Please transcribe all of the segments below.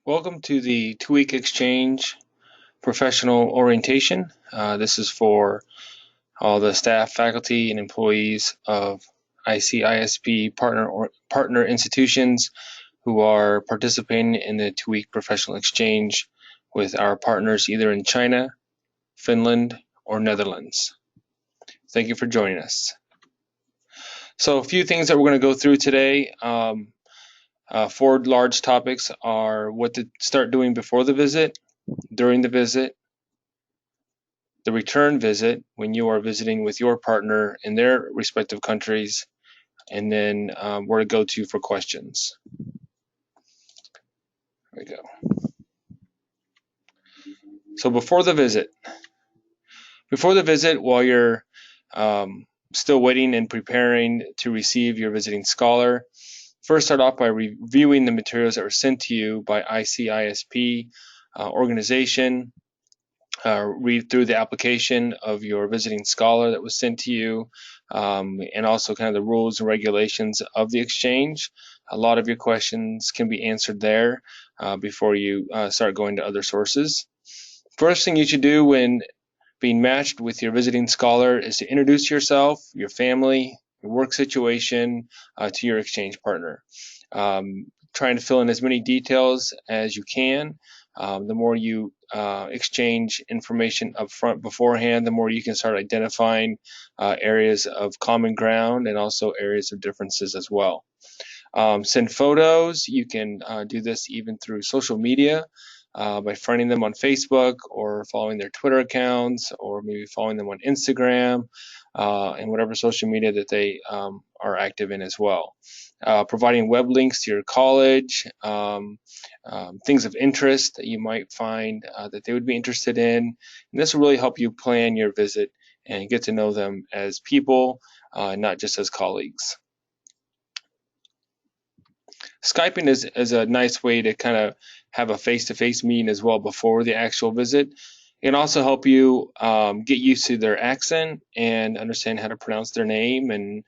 Welcome to the 2-week exchange professional orientation. This is for all the staff, faculty, and employees of ICISP partner institutions who are participating in the 2-week professional exchange with our partners either in China, Finland, or Netherlands. Thank you for joining us. So a few things that we're going to go through today. Four large topics are what to start doing before the visit, during the visit, the return visit when you are visiting with your partner in their respective countries, and then where to go to for questions. There we go. So before the visit, while you're still waiting and preparing to receive your visiting scholar, first start off by reviewing the materials that were sent to you by ICISP organization. Read through the application of your visiting scholar that was sent to you, and also kind of the rules and regulations of the exchange. A lot of your questions can be answered there before you start going to other sources. First thing you should do when being matched with your visiting scholar is to introduce yourself, your family, your work situation to your exchange partner. Trying to fill in as many details as you can. The more you exchange information up front beforehand, the more you can start identifying areas of common ground and also areas of differences as well. Send photos. You can do this even through social media by finding them on Facebook or following their Twitter accounts, or maybe following them on Instagram and whatever social media that they are active in as well. Providing web links to your college, things of interest that you might find that they would be interested in. And this will really help you plan your visit and get to know them as people, not just as colleagues. Skyping is a nice way to kind of have a face-to-face meeting as well before the actual visit. It can also help you get used to their accent and understand how to pronounce their name and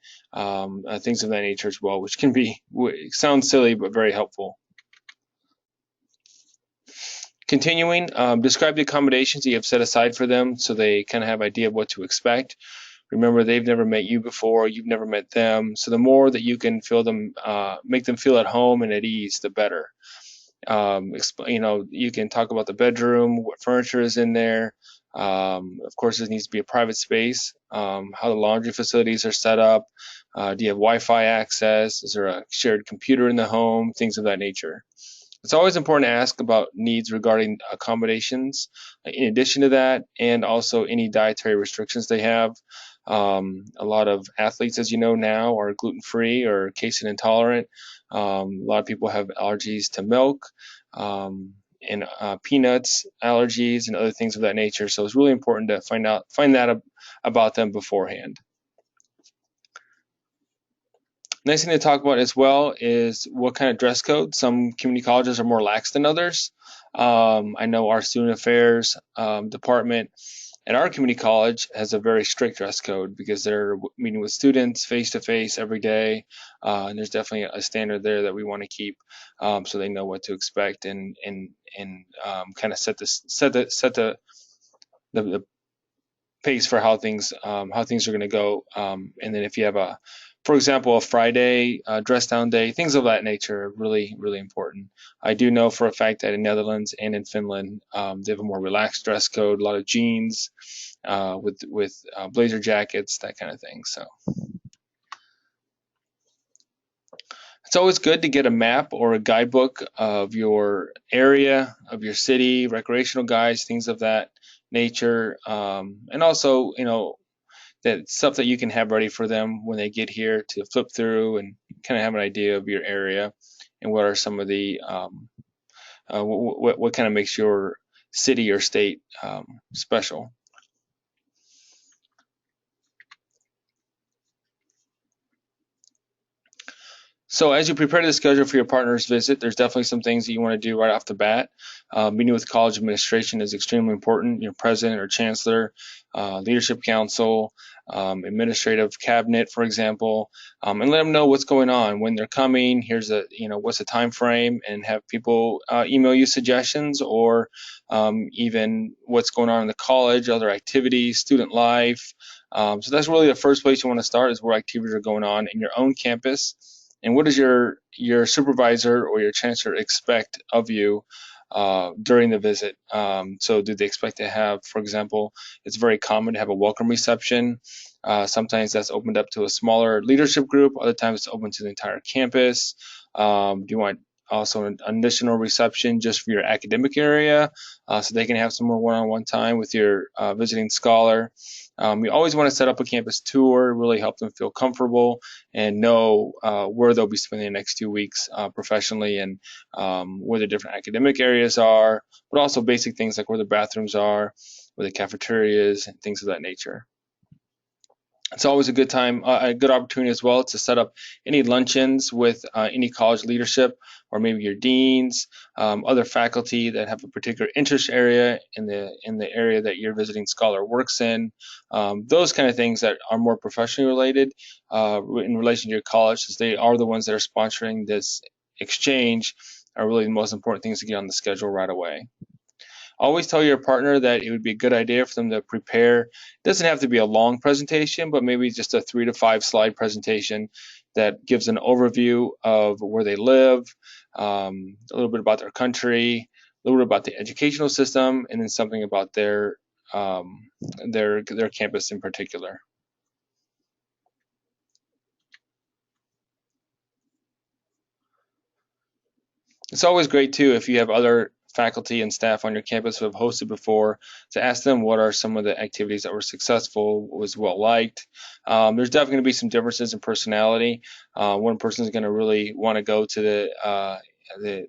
things of that nature as well, which can be sounds silly but very helpful. Continuing, describe the accommodations that you have set aside for them so they kind of have an idea of what to expect. Remember, they've never met you before, you've never met them, so the more that you can make them feel at home and at ease, the better. You can talk about the bedroom, what furniture is in there. Of course, it needs to be a private space. How the laundry facilities are set up. Do you have Wi-Fi access? Is there a shared computer in the home? Things of that nature. It's always important to ask about needs regarding accommodations in addition to that, and also any dietary restrictions they have. A lot of athletes, as you know now, are gluten-free or casein intolerant. A lot of people have allergies to milk and peanuts, allergies, and other things of that nature. So it's really important to find that about them beforehand. Nice thing to talk about as well is what kind of dress code. Some community colleges are more lax than others. I know our student affairs department at our community college has a very strict dress code because they're meeting with students face to face every day, and there's definitely a standard there that we want to keep so they know what to expect and kind of set the pace for how things are going to go. And then if you have for example, a Friday dress down day, things of that nature are really, really important. I do know for a fact that in Netherlands and in Finland, they have a more relaxed dress code, a lot of jeans with blazer jackets, that kind of thing. So it's always good to get a map or a guidebook of your area, of your city, recreational guides, things of that nature, and also, that stuff that you can have ready for them when they get here to flip through and kind of have an idea of your area and what are some of the what kind of makes your city or state special. So as you prepare the schedule for your partner's visit, there's definitely some things that you want to do right off the bat. Meeting with college administration is extremely important. Your president or chancellor, leadership council, administrative cabinet, for example, and let them know what's going on, when they're coming. Here's what's the time frame, and have people email you suggestions, or even what's going on in the college, other activities, student life. So that's really the first place you want to start, is where activities are going on in your own campus, and what does your supervisor or your chancellor expect of you during the visit? So do they expect to have, for example, it's very common to have a welcome reception. Sometimes that's opened up to a smaller leadership group. Other times it's open to the entire campus. Do you want also an additional reception just for your academic area, so they can have some more one-on-one time with your visiting scholar? You always want to set up a campus tour, really help them feel comfortable and know where they'll be spending the next 2 weeks professionally, and where the different academic areas are, but also basic things like where the bathrooms are, where the cafeteria is, and things of that nature. It's always a good time, a good opportunity as well to set up any luncheons with any college leadership, or maybe your deans, other faculty that have a particular interest area in the area that your visiting scholar works in. Those kind of things that are more professionally related in relation to your college, since they are the ones that are sponsoring this exchange, are really the most important things to get on the schedule right away. Always tell your partner that it would be a good idea for them to prepare. It doesn't have to be a long presentation, but maybe just a 3 to 5 slide presentation that gives an overview of where they live, a little bit about their country, a little bit about the educational system, and then something about their campus in particular. It's always great too, if you have other faculty and staff on your campus who have hosted before, to ask them what are some of the activities that were successful, was well liked. There's definitely going to be some differences in personality. One person is going to really want to go to the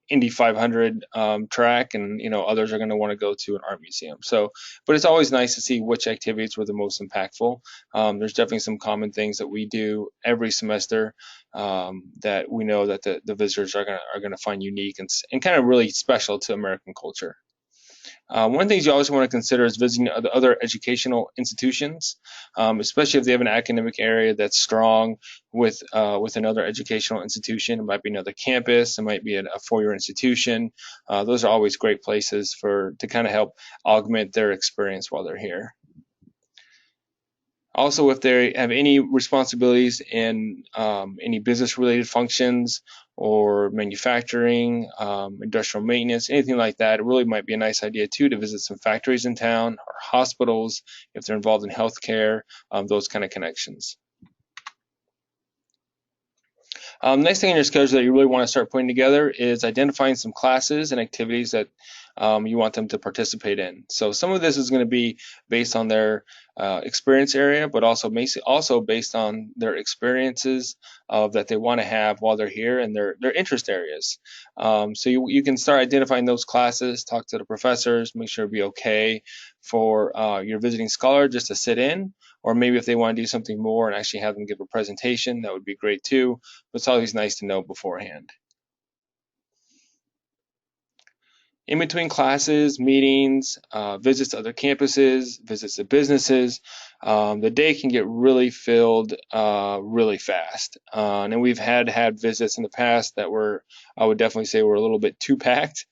Indy 500 track, and others are going to want to go to an art museum. So, but it's always nice to see which activities were the most impactful. There's definitely some common things that we do every semester that we know that the visitors are gonna find unique and kind of really special to American culture. One of the things you always want to consider is visiting other educational institutions, especially if they have an academic area that's strong with another educational institution. It might be another campus, it might be a four-year institution. Those are always great places to kind of help augment their experience while they're here. Also, if they have any responsibilities in any business-related functions or manufacturing, industrial maintenance, anything like that, it really might be a nice idea too to visit some factories in town, or hospitals if they're involved in healthcare, those kind of connections. Next thing on your schedule that you really want to start putting together is identifying some classes and activities that you want them to participate in. So some of this is going to be based on their experience area, but also based on their experiences that they want to have while they're here, and their interest areas. So you can start identifying those classes, talk to the professors, make sure it'd be okay for your visiting scholar just to sit in, or maybe if they want to do something more and actually have them give a presentation, that would be great too. But it's always nice to know beforehand. In between classes, meetings, visits to other campuses, visits to businesses, the day can get really filled really fast. And we've had visits in the past that I would definitely say, were a little bit too packed.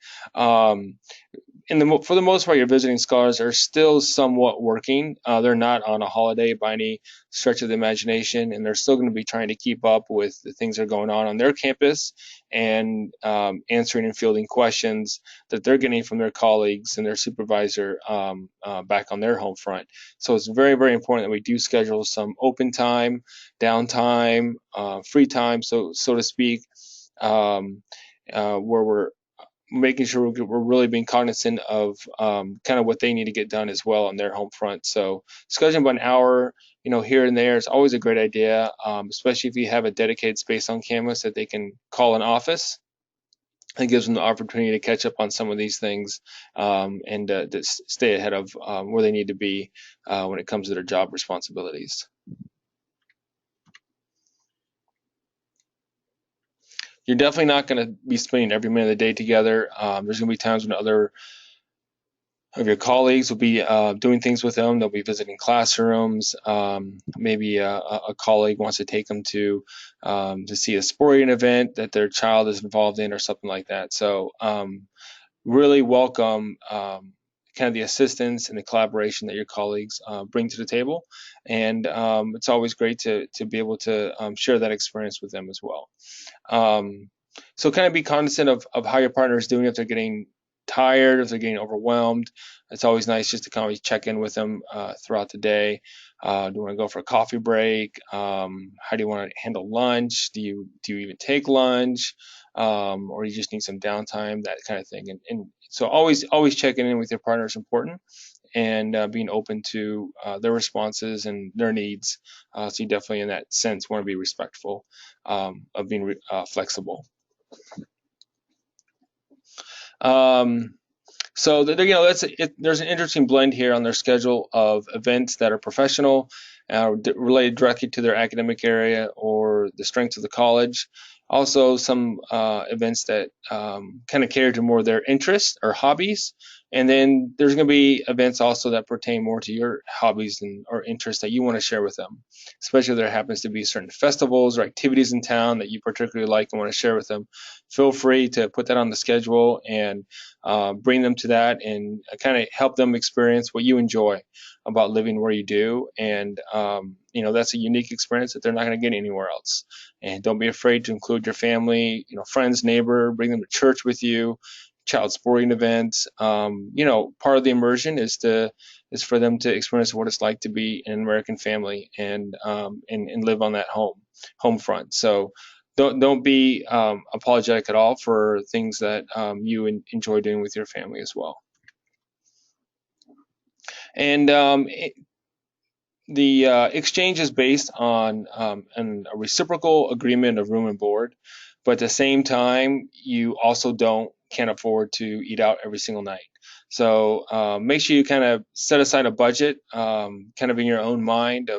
For the most part, your visiting scholars are still somewhat working. They're not on a holiday by any stretch of the imagination, and they're still going to be trying to keep up with the things that are going on their campus, and answering and fielding questions that they're getting from their colleagues and their supervisor back on their home front. So it's very, very important that we do schedule some open time, downtime, free time, so to speak, where we're making sure we're really being cognizant of kind of what they need to get done as well on their home front. So scheduling about an hour, here and there is always a great idea, especially if you have a dedicated space on campus that they can call an office. It gives them the opportunity to catch up on some of these things, and to stay ahead of where they need to be when it comes to their job responsibilities. You're definitely not going to be spending every minute of the day together. There's going to be times when other of your colleagues will be doing things with them. They'll be visiting classrooms. Maybe a colleague wants to take them to see a sporting event that their child is involved in or something like that. So really welcome kind of the assistance and the collaboration that your colleagues bring to the table. And it's always great to be able to share that experience with them as well. Um, so kind of be cognizant of how your partner is doing, if they're getting tired, if they're getting overwhelmed. It's always nice just to kind of check in with them throughout the day. Do you want to go for a coffee break? How do you want to handle lunch? Do you even take lunch? Or you just need some downtime, that kind of thing. And so always checking in with your partner is important, and being open to their responses and their needs. So you definitely, in that sense, want to be respectful of being flexible. Um, so there's an interesting blend here on their schedule of events that are professional, related directly to their academic area or the strengths of the college. Also, some events that kind of cater to more their interests or hobbies. And then there's going to be events also that pertain more to your hobbies or interests that you want to share with them, especially if there happens to be certain festivals or activities in town that you particularly like and want to share with them. Feel free to put that on the schedule and bring them to that, and kind of help them experience what you enjoy about living where you do. And that's a unique experience that they're not going to get anywhere else. And don't be afraid to include your family, friends, neighbor, bring them to church with you, child sporting events. Part of the immersion is for them to experience what it's like to be an American family, and live on that home front. So don't be apologetic at all for things that you enjoy doing with your family as well. And the exchange is based on a reciprocal agreement of room and board, but at the same time, you also can't afford to eat out every single night. So make sure you kind of set aside a budget, kind of in your own mind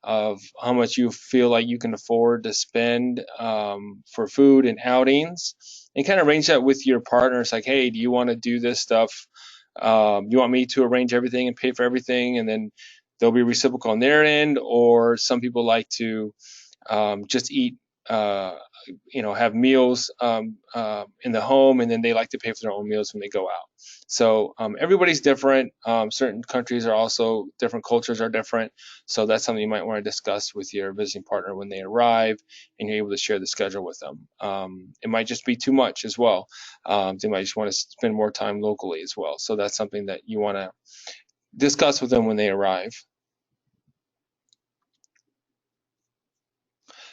of how much you feel like you can afford to spend for food and outings, and kind of arrange that with your partner. It's like, hey, do you want to do this stuff? You want me to arrange everything and pay for everything, and then they'll be reciprocal on their end? Or some people like to just eat, have meals in the home, and then they like to pay for their own meals when they go out. So everybody's different. Certain countries are also different, cultures are different. So that's something you might want to discuss with your visiting partner when they arrive, and you're able to share the schedule with them. It might just be too much as well. They might just want to spend more time locally as well. So that's something that you want to discuss with them when they arrive.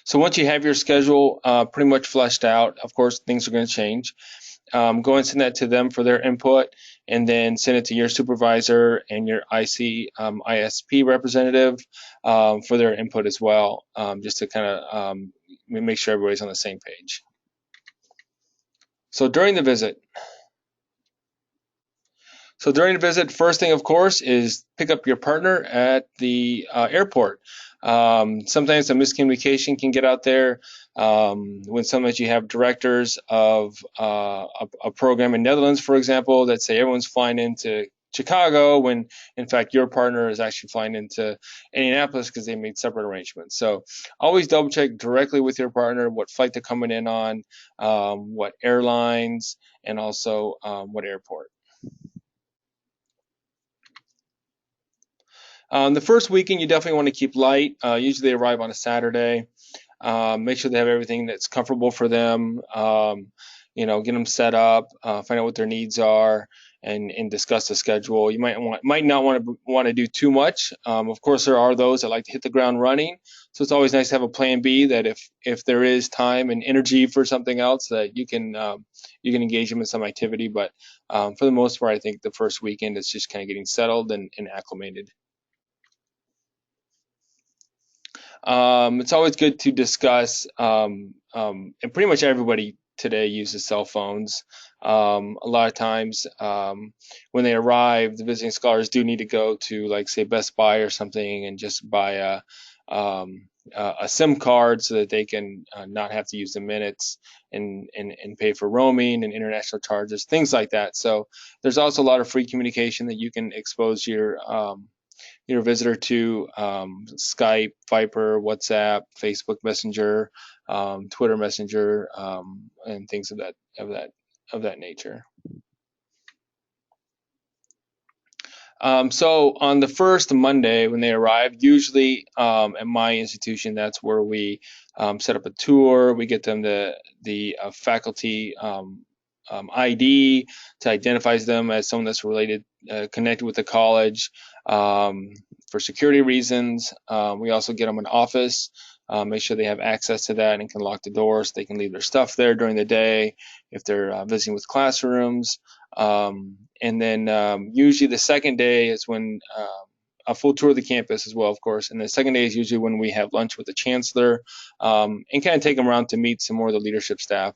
So once you have your schedule pretty much fleshed out, of course, things are going to change. Go and send that to them for their input, and then send it to your supervisor and your ICISP representative for their input as well, just to kind of make sure everybody's on the same page. So during the visit, first thing, of course, is pick up your partner at the airport. Sometimes a miscommunication can get out there when sometimes you have directors of a program in Netherlands, for example, that say everyone's flying into Chicago, when in fact your partner is actually flying into Indianapolis because they made separate arrangements. So always double check directly with your partner what flight they're coming in on, what airlines, and also what airport. The first weekend, you definitely want to keep light. Usually they arrive on a Saturday. Make sure they have everything that's comfortable for them. Get them set up, find out what their needs are, and discuss the schedule. You might not want to do too much. Of course, there are those that like to hit the ground running. So it's always nice to have a plan B, that if there is time and energy for something else, that you can engage them in some activity. But for the most part, I think the first weekend is just kind of getting settled and acclimated. It's always good to discuss, and pretty much everybody today uses cell phones. A lot of times, when they arrive, the visiting scholars do need to go to, like, say, Best Buy or something, and just buy a SIM card so that they can not have to use the minutes and pay for roaming and international charges, things like that. So there's also a lot of free communication that you can expose your visitor to, Skype, Viper, WhatsApp, Facebook Messenger, Twitter Messenger, and things of that nature. So on the first Monday when they arrive, usually at my institution, that's where we set up a tour. We get them the faculty ID to identify them as someone that's related, connected with the college. For security reasons, we also get them an office. Make sure they have access to that and can lock the door so they can leave their stuff there during the day if they're visiting with classrooms. And then usually the second day is when a full tour of the campus as well, of course. And the second day is usually when we have lunch with the chancellor and kind of take them around to meet some more of the leadership staff.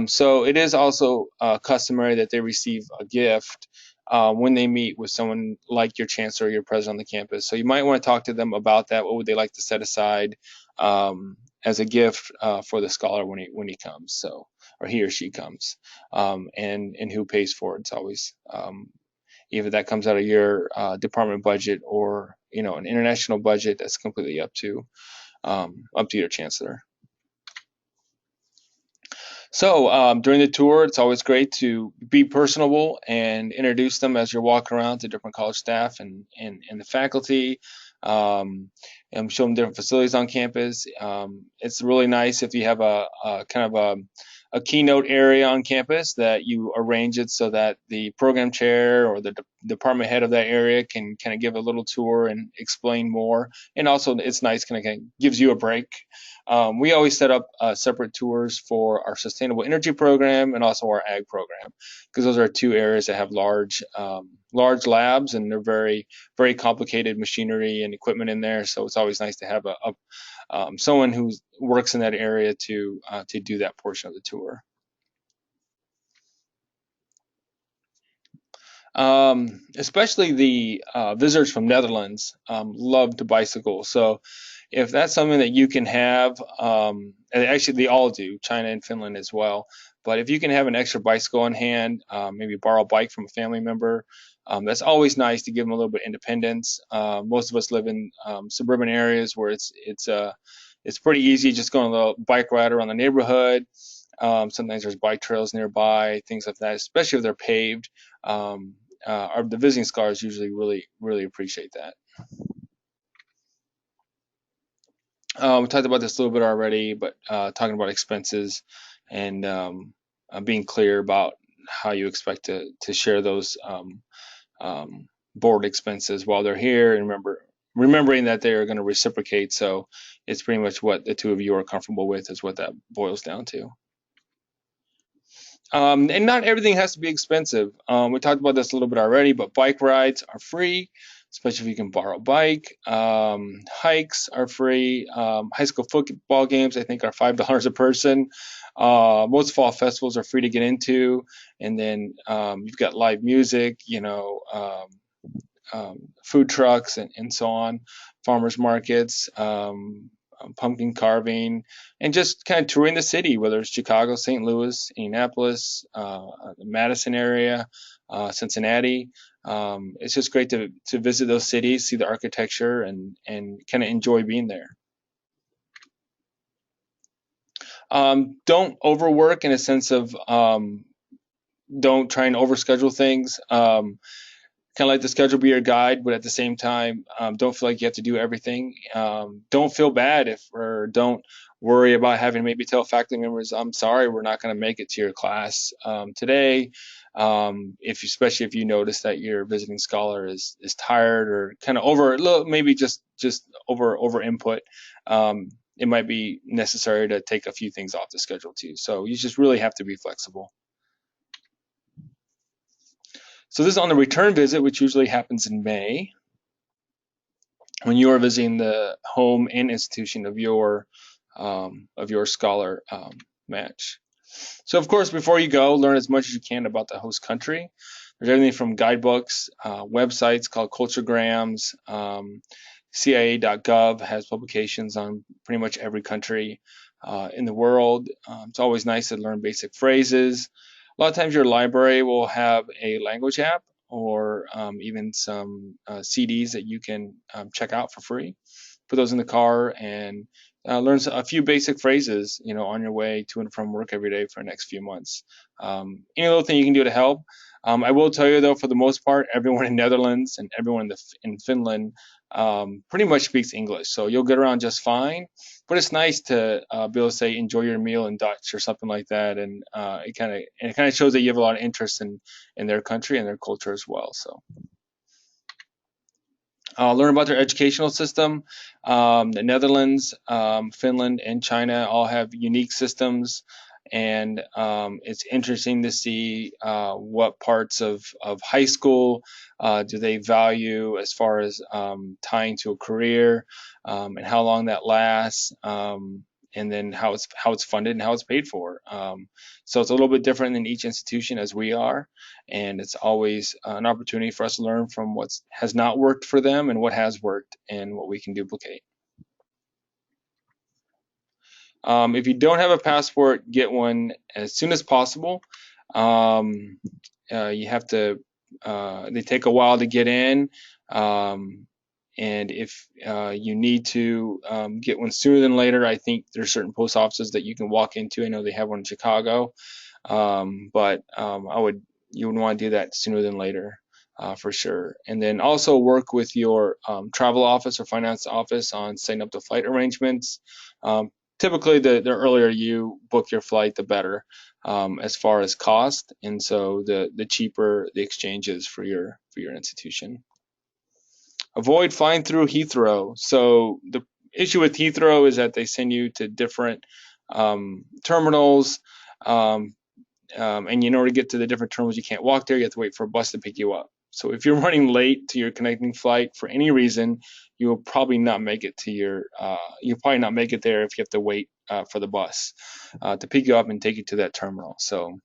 So it is also customary that they receive a gift when they meet with someone like your chancellor or your president on the campus. So you might want to talk to them about that. What would they like to set aside as a gift for the scholar when he comes, so, or he or she comes, and who pays for it. It's always either that comes out of your department budget or an international budget. That's completely up to your chancellor. So during the tour, it's always great to be personable and introduce them as you're walking around to different college staff and the faculty, and show them different facilities on campus. It's really nice if you have a kind of a keynote area on campus that you arrange it so that the program chair or the department head of that area can kind of give a little tour and explain more. And also, it's nice, kind of gives you a break. We always set up separate tours for our sustainable energy program and also our ag program, because those are two areas that have large labs, and they're very, very complicated machinery and equipment in there. So it's always nice to have someone who works in that area to do that portion of the tour. Especially the visitors from Netherlands love to bicycle. So if that's something that you can have, and actually they all do, China and Finland as well. But if you can have an extra bicycle on hand, maybe borrow a bike from a family member, that's always nice to give them a little bit of independence. Most of us live in suburban areas where it's pretty easy just going a little bike ride around the neighborhood. Sometimes there's bike trails nearby, things like that, especially if they're paved. The visiting scholars usually really, really appreciate that. We talked about this a little bit already, but talking about expenses and being clear about how you expect to share those board expenses while they're here, and remembering that they are going to reciprocate. So it's pretty much what the two of you are comfortable with is what that boils down to. And not everything has to be expensive. We talked about this a little bit already, but bike rides are free, especially if you can borrow a bike. Hikes are free. High school football games, I think, are $5 a person. Most fall festivals are free to get into. And then you've got live music, food trucks and so on, farmers markets, pumpkin carving, and just kind of touring the city, whether it's Chicago, St. Louis, Indianapolis, the Madison area, Cincinnati. It's just great to visit those cities, see the architecture, and kind of enjoy being there. Don't overwork, in a sense of don't try and overschedule things. Kind of let the schedule be your guide, but at the same time, don't feel like you have to do everything. Don't feel bad or don't worry about having to maybe tell faculty members, I'm sorry, we're not going to make it to your class today. Especially if you notice that your visiting scholar is tired or kind of maybe just over input, it might be necessary to take a few things off the schedule too. So you just really have to be flexible. So this is on the return visit, which usually happens in May, when you are visiting the home and institution of your scholar match. So of course, before you go, learn as much as you can about the host country. There's everything from guidebooks, websites called culturegrams, CIA.gov has publications on pretty much every country in the world. It's always nice to learn basic phrases. A lot of times your library will have a language app or even some CDs that you can check out for free. Put those in the car and learn a few basic phrases, on your way to and from work every day for the next few months. Any little thing you can do to help. I will tell you though, for the most part, everyone in Netherlands and everyone in Finland pretty much speaks English, so you'll get around just fine. But it's nice to be able to say "enjoy your meal" in Dutch or something like that, and it kind of shows that you have a lot of interest in their country and their culture as well. So learn about their educational system. The Netherlands, Finland, and China all have unique systems, and it's interesting to see what parts of high school do they value as far as tying to a career, and how long that lasts. And then how it's funded and how it's paid for. So it's a little bit different in each institution as we are, and it's always an opportunity for us to learn from what has not worked for them and what has worked and what we can duplicate. If you don't have a passport, get one as soon as possible. Um, you have to, they take a while to get in. Um, and if you need to get one sooner than later, I think there's certain post offices that you can walk into. I know they have one in Chicago. But you would want to do that sooner than later, for sure. And then also work with your travel office or finance office on setting up the flight arrangements. Typically, the earlier you book your flight, the better, as far as cost, and so the cheaper the exchange is for your institution. Avoid flying through Heathrow. So the issue with Heathrow is that they send you to different terminals. Um, and in order to get to the different terminals, you can't walk there. You have to wait for a bus to pick you up. So if you're running late to your connecting flight for any reason, you will probably not make it to you'll probably not make it there if you have to wait for the bus to pick you up and take you to that terminal. So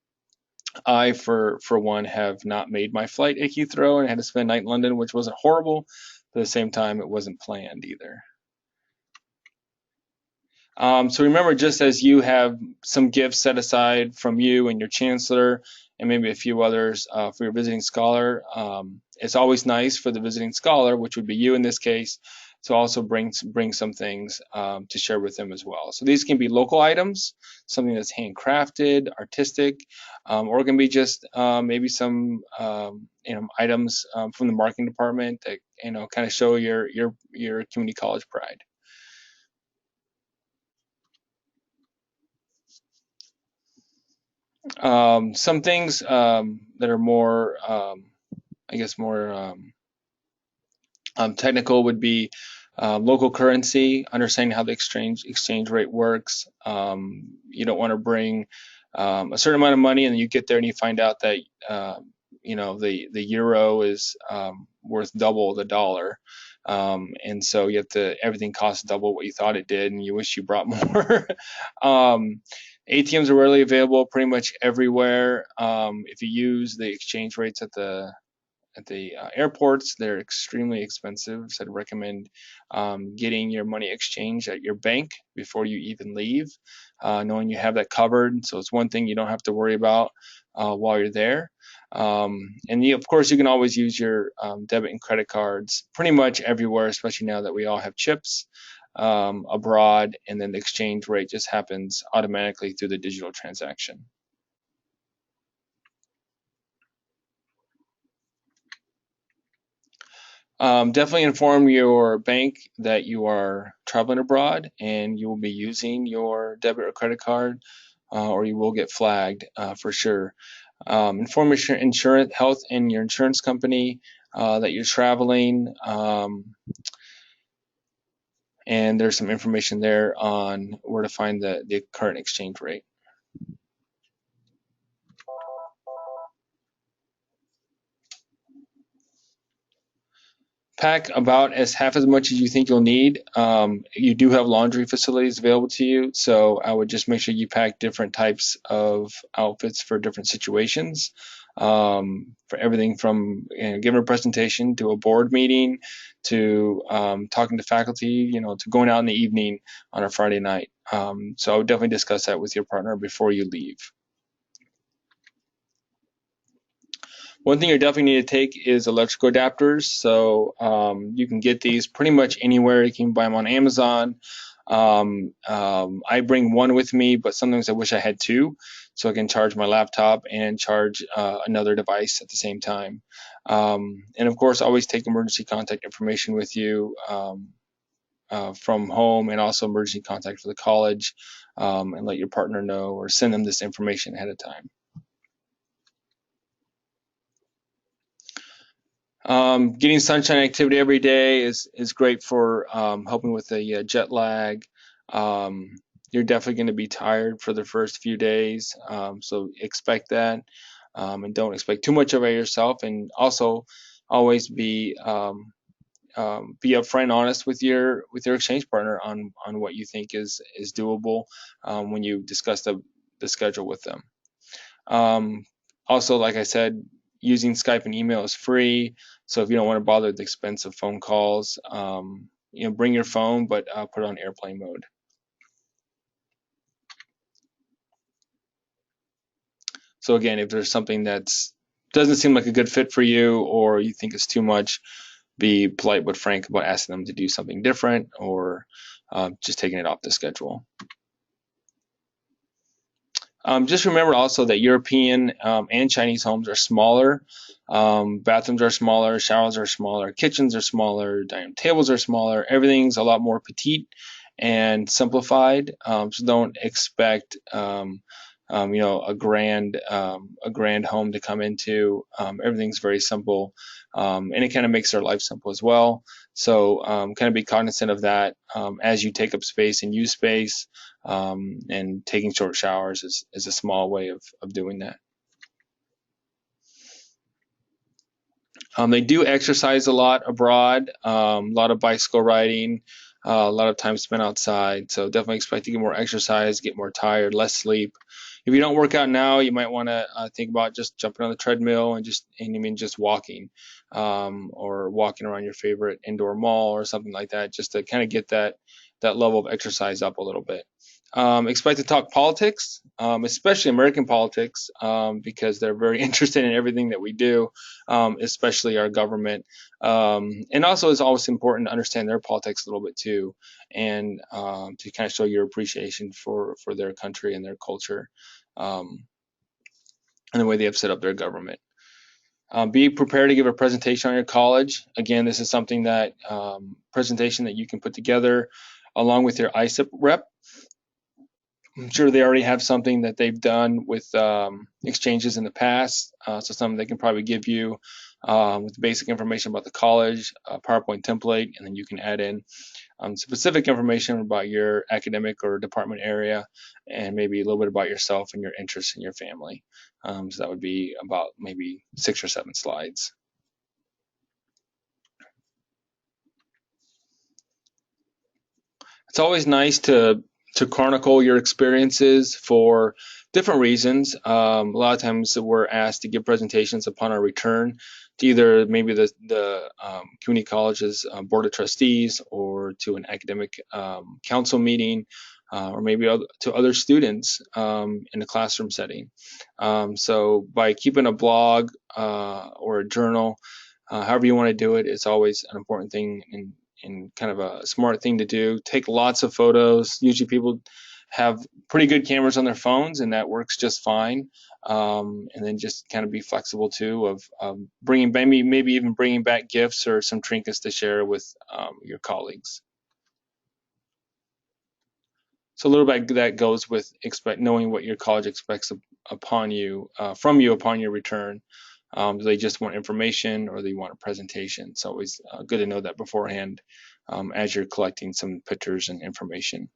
I, for one, have not made my flight at Heathrow and had to spend a night in London, which wasn't horrible, but at the same time, it wasn't planned either. So remember, just as you have some gifts set aside from you and your chancellor, and maybe a few others for your visiting scholar, it's always nice for the visiting scholar, which would be you in this case, to also bring some things to share with them as well. So these can be local items, something that's handcrafted, artistic, or it can be just maybe some items from the marketing department that kind of show your community college pride. Some things that are more, I guess, more technical would be local currency, understanding how the exchange rate works. You don't want to bring a certain amount of money and then you get there and you find out that the euro is worth double the dollar. And so everything costs double what you thought it did, and you wish you brought more. ATMs are readily available pretty much everywhere. If you use the exchange rates at the airports, they're extremely expensive. So I'd recommend getting your money exchanged at your bank before you even leave, knowing you have that covered. So it's one thing you don't have to worry about while you're there. And of course, you can always use your debit and credit cards pretty much everywhere, especially now that we all have chips abroad, and then the exchange rate just happens automatically through the digital transaction. Definitely inform your bank that you are traveling abroad and you will be using your debit or credit card, or you will get flagged for sure. Inform your insurance, health, and your insurance company that you're traveling. And there's some information there on where to find the current exchange rate. Pack about as half as much as you think you'll need. You do have laundry facilities available to you, so I would just make sure you pack different types of outfits for different situations. For everything from giving a presentation to a board meeting to talking to faculty, to going out in the evening on a Friday night. So I would definitely discuss that with your partner before you leave. One thing you definitely need to take is electrical adapters. So you can get these pretty much anywhere. You can buy them on Amazon. I bring one with me, but sometimes I wish I had two, so I can charge my laptop and charge another device at the same time. And of course, always take emergency contact information with you from home, and also emergency contact for the college, and let your partner know or send them this information ahead of time. Getting sunshine activity every day is great for helping with the jet lag. You're definitely going to be tired for the first few days, so expect that, and don't expect too much of it yourself. And also, always be upfront and honest with your exchange partner on what you think is doable when you discuss the schedule with them. Um, Also, like I said, using Skype and email is free. So if you don't want to bother the expense of phone calls, bring your phone, but put it on airplane mode. So again, if there's something that's doesn't seem like a good fit for you, or you think it's too much, be polite but frank about asking them to do something different, or just taking it off the schedule. Just remember also that European and Chinese homes are smaller. Bathrooms are smaller, showers are smaller, kitchens are smaller, dining tables are smaller. Everything's a lot more petite and simplified. So don't expect a grand home to come into. Everything's very simple, and it kind of makes their life simple as well. So kind of be cognizant of that as you take up space and use space. And taking short showers is a small way of doing that. They do exercise a lot abroad, a lot of bicycle riding, a lot of time spent outside. So definitely expect to get more exercise, get more tired, less sleep. If you don't work out now, you might want to think about just jumping on the treadmill and just walking, or walking around your favorite indoor mall or something like that, just to kind of get that level of exercise up a little bit. Expect to talk politics, especially American politics, because they're very interested in everything that we do, especially our government. And also, it's always important to understand their politics a little bit too, and to kind of show your appreciation for their country and their culture, and the way they have set up their government. Be prepared to give a presentation on your college. Again, this is something that presentation that you can put together along with your ICISP rep. I'm sure they already have something that they've done with exchanges in the past, so something they can probably give you with basic information about the college, PowerPoint template, and then you can add in specific information about your academic or department area, and maybe a little bit about yourself and your interests in your family. So that would be about maybe 6 or 7 slides. It's always nice to chronicle your experiences for different reasons. A lot of times we're asked to give presentations upon our return to either maybe the community college's board of trustees, or to an academic council meeting, or maybe to other students in a classroom setting. So by keeping a blog or a journal, however you want to do it, it's always an important thing and kind of a smart thing to do. Take lots of photos. Usually people have pretty good cameras on their phones, and that works just fine. And then just kind of be flexible too, of bringing maybe even bringing back gifts or some trinkets to share with your colleagues. So a little bit that goes with knowing what your college expects upon you from you upon your return. Do they just want information, or do they want a presentation? It's always good to know that beforehand as you're collecting some pictures and information.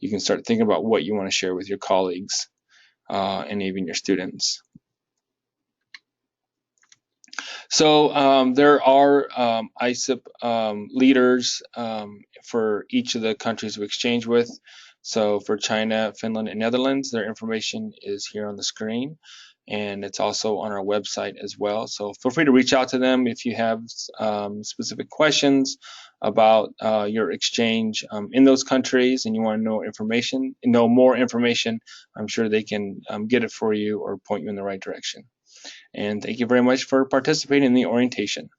You can start thinking about what you want to share with your colleagues and even your students. So there are ICISP leaders for each of the countries we exchange with. So for China, Finland, and Netherlands, their information is here on the screen, and it's also on our website as well. So feel free to reach out to them if you have specific questions about your exchange in those countries, and you want to know more information. I'm sure they can get it for you or point you in the right direction. And thank you very much for participating in the orientation.